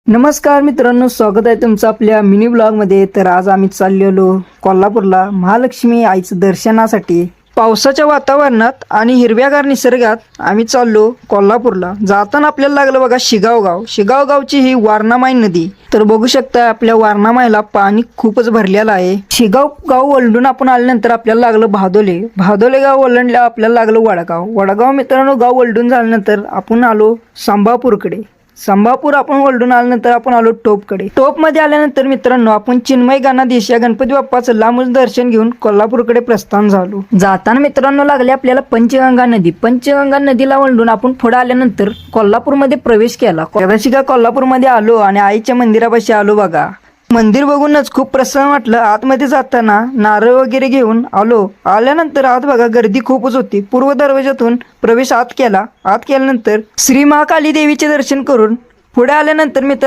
नमस्कार मित्रांनो, स्वागत आहे तुमचं आपल्या मिनी ब्लॉगमध्ये। तर आज आम्ही चाललेलो कोल्हापूरला महालक्ष्मी आईचं दर्शनासाठी। पावसाच्या वातावरणात आणि हिरव्यागार निसर्गात आम्ही चाललो कोल्हापूरला। जाताना आपल्याला लागलं बघा शिगाव गाव। शिगाव गावची ही वारणामाई नदी। तर बघू शकता आपल्या वारणामाईला पाणी खूपच भरलेलं आहे। शिगाव गाव ओलांडून आपण आल्यानंतर आपल्याला लागलं भादोले। भादोले गाव ओलांडल्यावर आपल्याला लागलं वडगाव। वडगाव मित्रांनो गाव ओलांडून झाल्यानंतर आपण आलो संभापूरकडे। संभापूर आपण ओलांडून आल्यानंतर आपण आलो टोपकडे। टोपमध्ये आल्यानंतर मित्रांनो आपण चिन्मय गणाधीश या गणपती बाप्पाचं लांबून दर्शन घेऊन कोल्हापूरकडे प्रस्थान झालो। जाताना मित्रांनो लागले आपल्याला पंचगंगा नदी। पंचगंगा नदीला ओलांडून आपण पुढे आल्यानंतर कोल्हापूरमध्ये प्रवेश केला। कदाचित कोल्हापूरमध्ये आलो आणि आईच्या मंदिरापाशी आलो बघा। मंदिर बघूनच खूप प्रसन्न वाटलं। आतमध्ये जाताना नारळ वगैरे घेऊन आल्यानंतर आत बघा गर्दी खूपच होती। पूर्व दरवाजातून प्रवेश आत केला। आत केल्यानंतर श्री महाकाली देवीचे दर्शन करून पुढे आल्यानंतर मित्रांनो